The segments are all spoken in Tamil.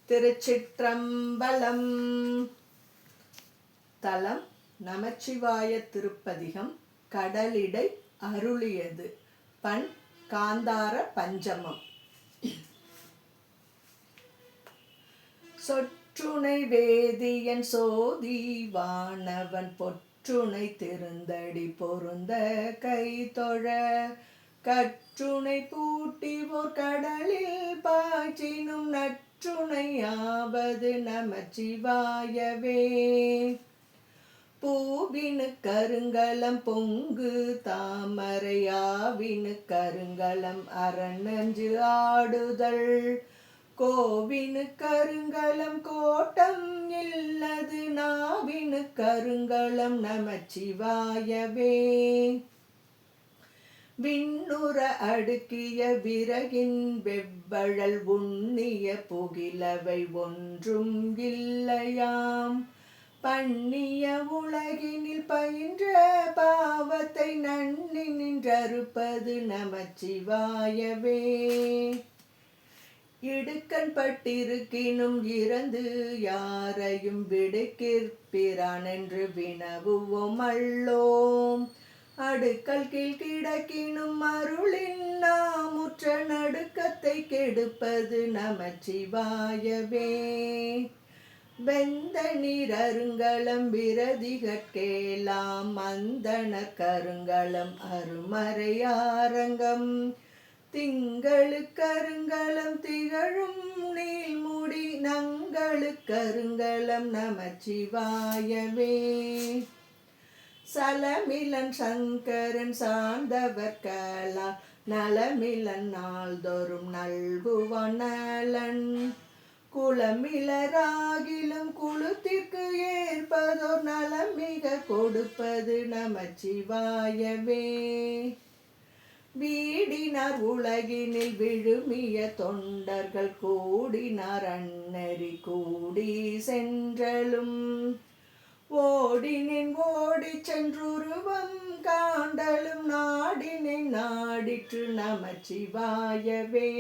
திருச்சிற்றம்பலம். தலம் நமச்சிவாய திருப்பதிகம். கடலிடை அருளியது. பண் காந்தார பஞ்சமம். சொற்றுணை வேதியன் சோதி வானவன் பொற்றுணை திருந்தடி பொருந்த கைதொழ கற்றுணை பூட்டி ஓர் கடலில் பாய்ச்சினும் நற்றுணையாவது நமச்சிவாயவே. பூவினு கருங்கலம் பொங்கு தாமரையாவினு கருங்கலம் அரணஞ்சு ஆடுதல் கோவினு கருங்கலம் கோட்டம் இல்லது நாவினு கருங்கலம் நமச்சிவாயவே. விண்ணுற அடுக்கிய விறகின் வெவ்வழல் உண்ணிய புகிலவை ஒன்றும் இல்லையாம் பண்ணிய உலகினில் பயின்ற பாவத்தை நன்னி நின்றறுப்பது நமச்சிவாயவே. இடுக்கண் பட்டிருக்கினும் இறந்து யாரையும் விடுக்கிற்பிரான் என்று வினவுவோம் அல்லோம். அடுக்கல் கீழ் கிடக்கினும் அருளின் நாமுற்ற நடுக்கத்தை கெடுப்பது நமச்சிவாயவே. வெந்த நீர் அருங்கலம் விரதிகட்கேலாம் அந்தன கருங்கலம் அருமறையாரங்கம் திங்களு கருங்கலம் திகழும் நீள்முடி நங்களு கருங்கலம் நமச்சிவாயவே. சலமிலன் சங்கரன் சார்ந்தவர்கலா நலமிலன் நாள்தோறும் நல்குவான் நலன் குளமிலராகிலும் குளுத்திற்கு ஏற்பதோர் நலமிக கொடுப்பது நமச்சிவாயவே. வீடினார் உலகினில் விழுமிய தொண்டர்கள் கூடினார் அந்நெறி கூடி சென்றலும் ஓடினின் ஓடி சென்றுருவம் காண்டலும் நாடினின் நாடிற்று நமச்சிவாயவே.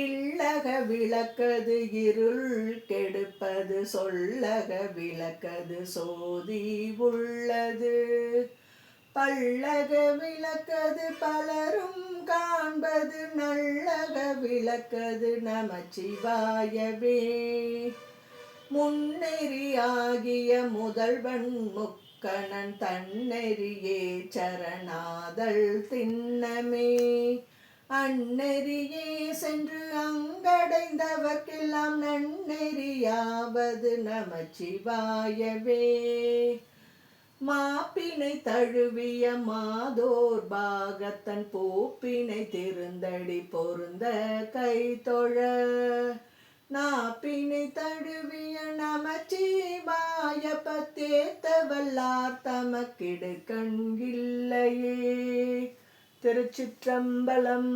இல்லக விளக்கது இருள் கெடுப்பது சொல்லக விளக்கது சோதி உள்ளது பல்லக விளக்கது பலரும் காண்பது நல்லக விளக்கது நமச்சிவாயவே. முன்னெறியாகிய முதல்வன் முக்கணன் தன்னெறியே சரணாதல் திண்ணமே அந்நெறியே சென்று அங்கடைந்தவர்க்கெல்லாம் நன்னெறியாவது நமச்சிவாயவே. மாப்பினை தழுவிய மாதோர் பாகத்தன் பூப்பினை திருந்தடி பொருந்த கைதொழ நாப்பினை தழுவிய நமச்சிவாய பத்தேத்த வல்லார் தமக்கிடு கண்கில்லையே. திருச்சிற்றம்பலம்.